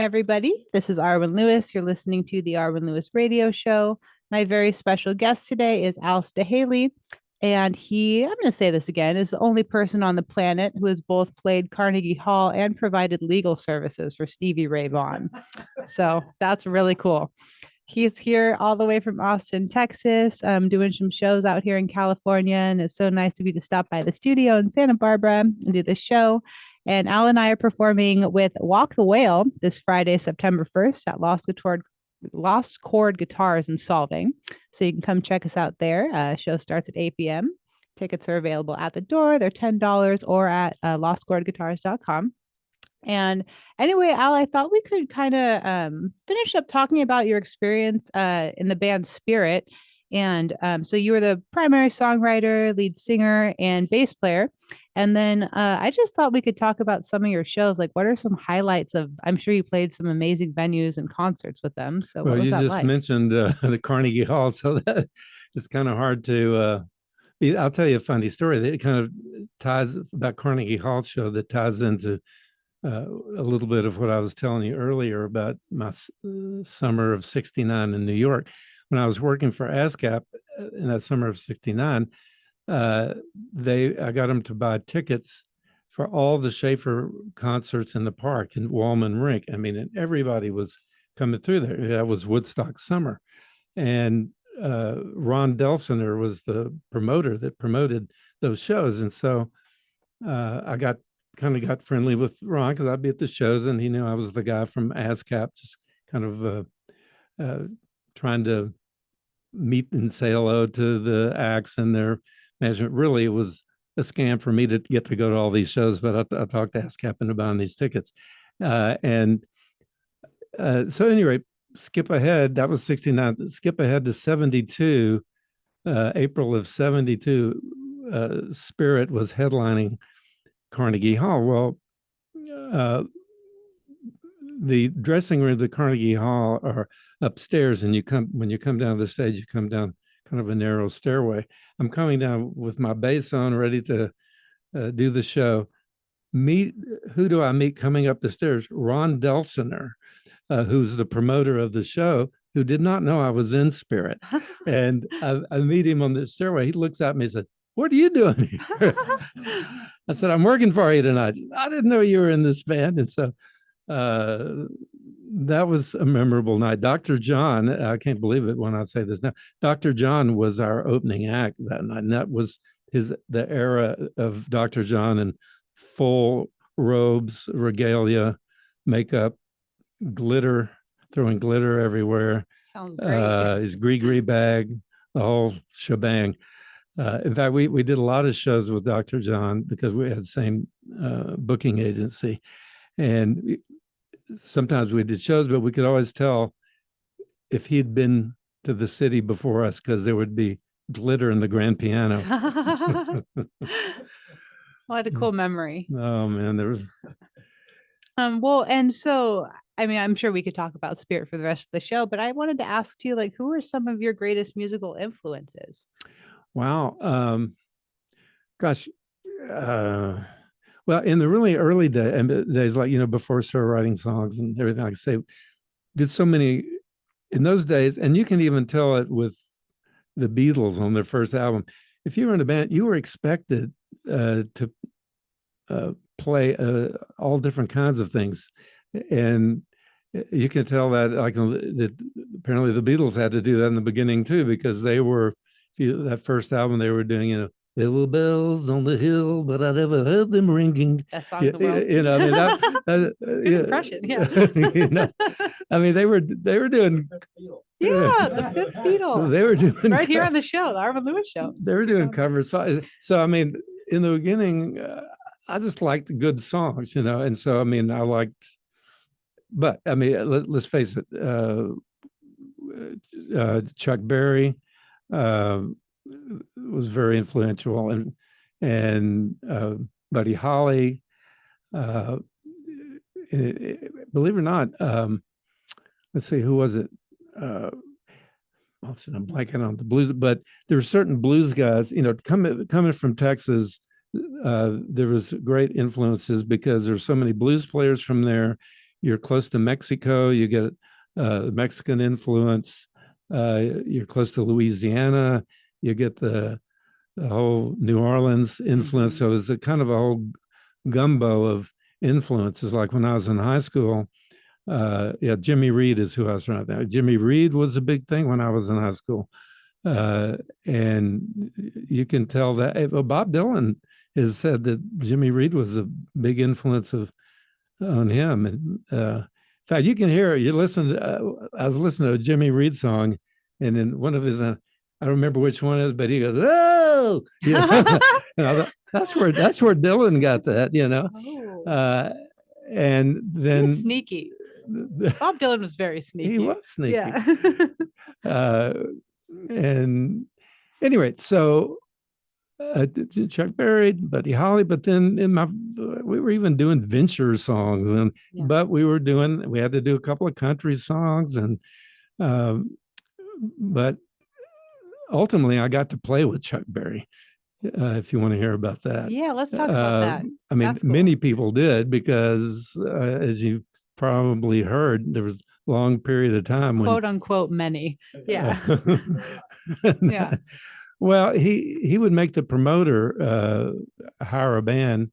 Everybody. This is Arwen Lewis. You're listening to the Arwen Lewis Radio Show. My very special guest today is Al Staehely. And I'm going to say this again, is the only person on the planet who has both played Carnegie Hall and provided legal services for Stevie Ray Vaughan. So that's really cool. He's here all the way from Austin, Texas, doing some shows out here in California. And it's so nice to be to stop by the studio in Santa Barbara and do this show. And Al and I are performing with Walk the Whale this Friday, September 1st at Lost Chord Guitars in Solving. So you can come check us out there. Show starts at 8 p.m. Tickets are available at the door. They're $10 or at lostchordguitars.com. And anyway, Al, I thought we could kind of finish up talking about your experience in the band Spirit. And so you were the primary songwriter, lead singer, and bass player. And then I just thought we could talk about some of your shows. Like, what are some highlights of? I'm sure you played some amazing venues and concerts with them. So, well, what was you that just like? mentioned the Carnegie Hall, so that it's kind of hard to. I'll tell you a funny story that kind of ties about Carnegie Hall show that ties into a little bit of what I was telling you earlier about my summer of '69 in New York. When I was working for ASCAP in that summer of '69, I got them to buy tickets for all the Schaefer concerts in the park in Wallman Rink. I mean, and everybody was coming through there. That was Woodstock summer. And Ron Delsener was the promoter that promoted those shows. And so I got friendly with Ron because I'd be at the shows and he knew I was the guy from ASCAP, just kind of trying to meet and say hello to the acts and their management. Really, it was a scam for me to get to go to all these shows, but I talked to ASCAP into buying these tickets. So anyway, skip ahead. That was '69. Skip ahead to '72. April of '72. Spirit was headlining Carnegie Hall. Well, the dressing room at Carnegie Hall are upstairs, and when you come down the stage, you come down kind of a narrow stairway. I'm coming down with my bass on, ready to do the show. Who do I meet coming up the stairs? Ron Delsener, who's the promoter of the show, who did not know I was in Spirit. And I meet him on the stairway. He looks at me and said, "What are you doing here?" I said, "I'm working for you tonight." "I didn't know you were in this band." And so that was a memorable night. Dr. John, I can't believe it when I say this now, Dr. John was our opening act that night. And that was the era of Dr. John in full robes, regalia, makeup, glitter, throwing glitter everywhere. Sounds great. His gree bag, the whole shebang. In fact, we did a lot of shows with Dr. John because we had the same booking agency. And sometimes we did shows, but we could always tell if he'd been to the city before us because there would be glitter in the grand piano. What a cool memory. Oh, man, there was. Well, and so, I mean, I'm sure we could talk about Spirit for the rest of the show, but I wanted to ask you, like, who are some of your greatest musical influences? Wow. Gosh. Well, in the really early days, like, before I started writing songs and everything, like I say, did so many in those days. And you can even tell it with the Beatles on their first album. If you were in a band, you were expected to play all different kinds of things. And you can tell that, like, that apparently the Beatles had to do that in the beginning too, because they were, that first album they were doing, there were bells on the hill, but I never heard them ringing. That song, I mean, that good impression, yeah. I mean, they were doing, yeah, the Fifth Beatle. They were doing right here on the show, the Arwen Lewis show. They were doing covers. So I mean, in the beginning, I just liked good songs, and so I mean, I liked. But I mean, let's face it, Chuck Berry was very influential, and Buddy Holly. Believe it or not, let's see, who was it? I'm blanking on the blues, but there were certain blues guys, coming from Texas. There was great influences because there's so many blues players from there. you're close to Mexico, you get Mexican influence. You're close to Louisiana, you get the whole New Orleans influence. So it's a kind of a whole gumbo of influences. Like when I was in high school, Jimmy Reed is who I was trying to think. Jimmy Reed was a big thing when I was in high school. And you can tell that Bob Dylan has said that Jimmy Reed was a big influence on him. And in fact, you can hear it. I was listening to a Jimmy Reed song, and then one of his, I don't remember which one it is, but he goes, "Oh," you know? And I thought, that's where Dylan got that, you know. Oh. And then sneaky. Bob Dylan was very sneaky. He was sneaky. Yeah. And anyway, so Chuck Berry, Buddy Holly, but then we were even doing venture songs, but we had to do a couple of country songs, and but ultimately I got to play with Chuck Berry. If you want to hear about that. Yeah, let's talk about that. I mean, cool. Many people did, because as you probably heard, there was a long period of time when, quote unquote, many. Yeah. Yeah. Well, he would make the promoter hire a band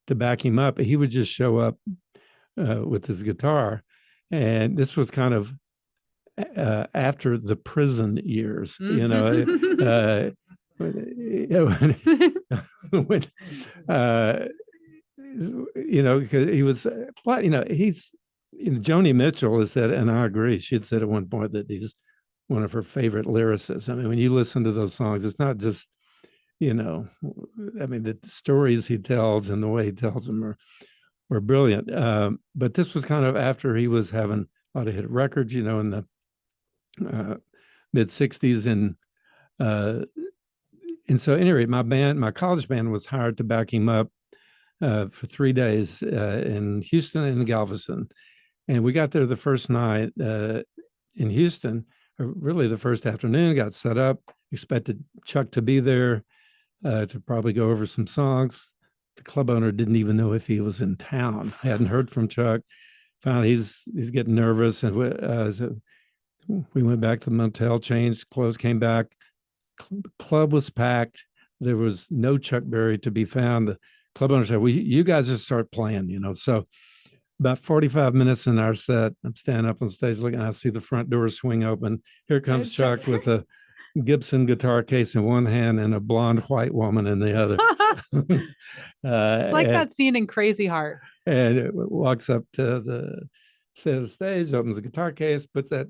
to back him up. He would just show up with his guitar. And this was kind of after the prison years, you know. When, you know, because he was, you know, Joni Mitchell has said, and I agree, she had said at one point that he's one of her favorite lyricists. I mean, when you listen to those songs, it's not just, you know, I mean, the stories he tells and the way he tells them were brilliant. But this was kind of after he was having a lot of hit records, you know, in the mid 60s. And so anyway, my college band was hired to back him up for 3 days in Houston and Galveston. And we got there the first night in Houston, really the first afternoon, got set up, expected Chuck to be there to probably go over some songs. The club owner didn't even know if he was in town. I hadn't heard from Chuck. Finally, he's getting nervous. And we went back to the motel, changed clothes, came back. Club was packed. There was no Chuck Berry to be found. The club owner said, "Well, you guys just start playing," you know. So about 45 minutes in our set, I'm standing up on stage looking, I see the front door swing open. Here comes Chuck with a Gibson guitar case in one hand and a blonde white woman in the other. It's like that scene in Crazy Heart. And it walks up to the stage, opens the guitar case, puts that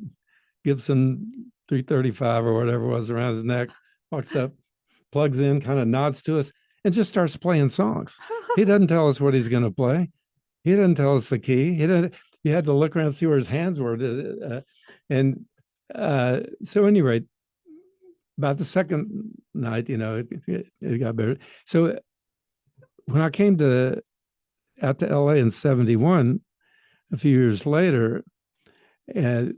Gibson 335 or whatever it was around his neck, walks up, plugs in, kind of nods to us, and just starts playing songs. He doesn't tell us what he's going to play. He doesn't tell us the key. You had to look around and see where his hands were. So anyway, about the second night, you know, it got better. So when I came out to LA in 71, a few years later, and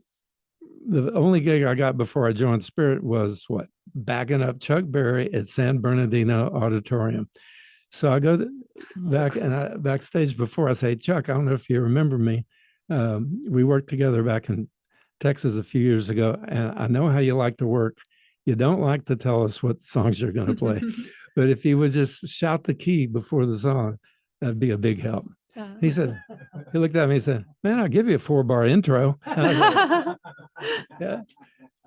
the only gig I got before I joined Spirit was backing up Chuck Berry at San Bernardino Auditorium. So I go back and backstage before I say, "Chuck, I don't know if you remember me. We worked together back in Texas a few years ago, and I know how you like to work. You don't like to tell us what songs you're going to play, but if you would just shout the key before the song, that'd be a big help." He said, he looked at me and said, "Man, I'll give you a 4-bar intro." Yeah.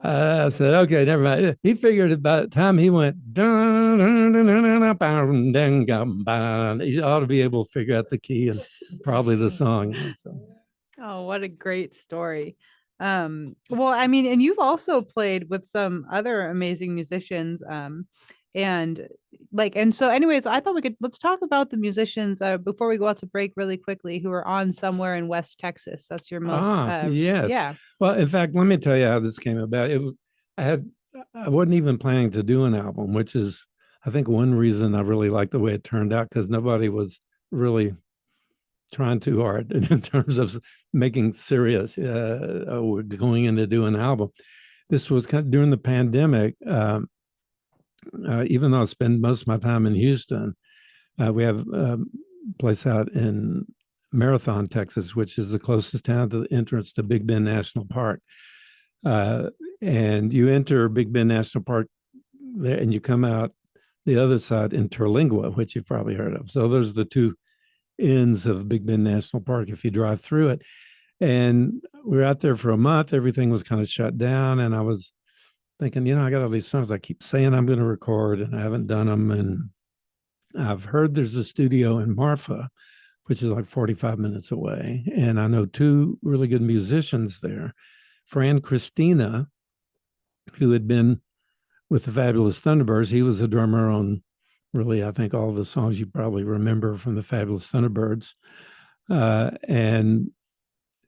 I said, "Okay, never mind." He figured by the time he went, he ought to be able to figure out the key and probably the song. So. Oh, what a great story. Well, I mean, and you've also played with some other amazing musicians. So anyways, I thought let's talk about the musicians before we go out to break really quickly, who are on Somewhere in West Texas. That's your most yes. Yeah. Well, in fact, let me tell you how this came about. I wasn't even planning to do an album, which is, I think, one reason I really like the way it turned out, because nobody was really trying too hard in terms of making serious, we're going in to do an album. This was kind of during the pandemic. Even though I spend most of my time in Houston, we have a place out in Marathon, Texas, which is the closest town to the entrance to Big Bend National Park. And you enter Big Bend National Park there, and you come out the other side in Terlingua, which you've probably heard of. So there's the two ends of Big Bend National Park if you drive through it. And we were out there for a month. Everything was kind of shut down. And I was thinking, I got all these songs I keep saying I'm going to record, and I haven't done them. And I've heard there's a studio in Marfa, which is like 45 minutes away. And I know two really good musicians there. Fran Christina, who had been with the Fabulous Thunderbirds. He was a drummer on really, I think, all the songs you probably remember from the Fabulous Thunderbirds. And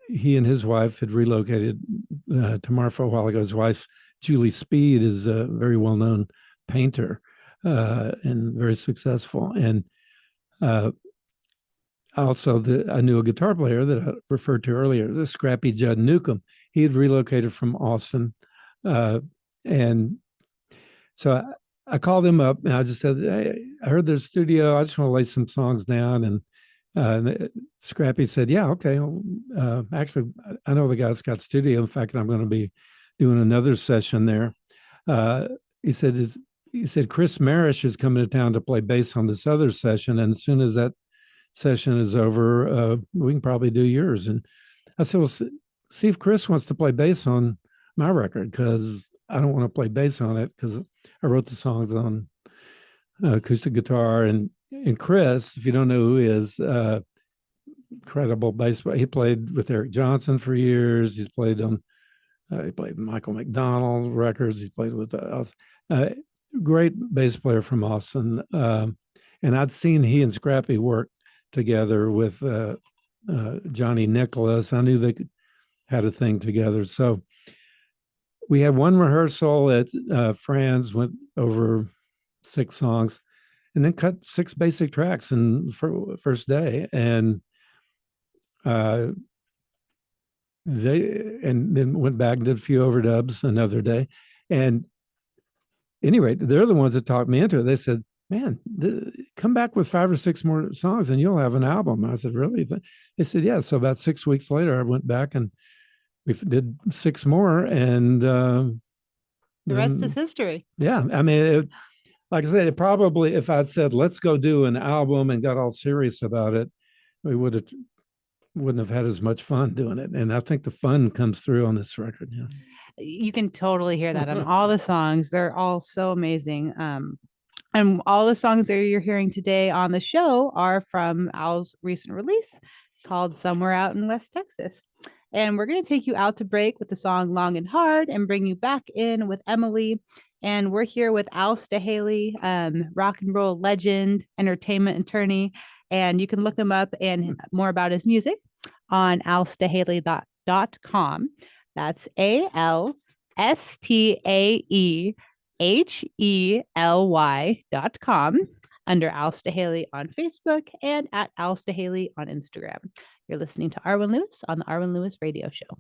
he and his wife had relocated to Marfa a while ago. His wife, Julie Speed, is a very well-known painter and very successful. And also, I knew a guitar player that I referred to earlier, the Scrappy Jud Newcomb. He had relocated from Austin. And so I called him up and I just said, hey, I heard there's a studio. I just want to lay some songs down. And Scrappy said, yeah, okay. Actually, I know the guy that's got studio. In fact, I'm going to be doing another session there. He said, Chris Maresh is coming to town to play bass on this other session. And as soon as that session is over, we can probably do yours. And I said, well, see if Chris wants to play bass on my record, because I don't want to play bass on it, because I wrote the songs on acoustic guitar. And Chris, if you don't know who he is, incredible bass player. He played with Eric Johnson for years. He played Michael McDonald records. He played with great bass player from Austin. And I'd seen he and Scrappy work together with Johnny Nicholas. I knew they had a thing together. So we had one rehearsal at Fran's, went over 6 songs, and then cut 6 basic tracks in the first day. And then went back and did a few overdubs another day. And anyway, they're the ones that talked me into it. They said, man, come back with 5 or 6 more songs and you'll have an album. I said, really? They said, yeah. So about 6 weeks later, I went back and we did 6 more. And the rest is history. Yeah. I mean, like I said, it probably, if I'd said, let's go do an album and got all serious about it, we wouldn't have had as much fun doing it. And I think the fun comes through on this record. Yeah. You can totally hear that on all the songs. They're all so amazing. And all the songs that you're hearing today on the show are from Al's recent release called Somewhere Out in West Texas. And we're going to take you out to break with the song Long and Hard and bring you back in with Emily. And we're here with Al Staehely, rock and roll legend, entertainment attorney. And you can look him up and more about his music on alstaehely.com. That's ALSTAEHELY.com, under Al Staehely on Facebook and at Al Staehely on Instagram. You're listening to Arwen Lewis on the Arwen Lewis Radio Show.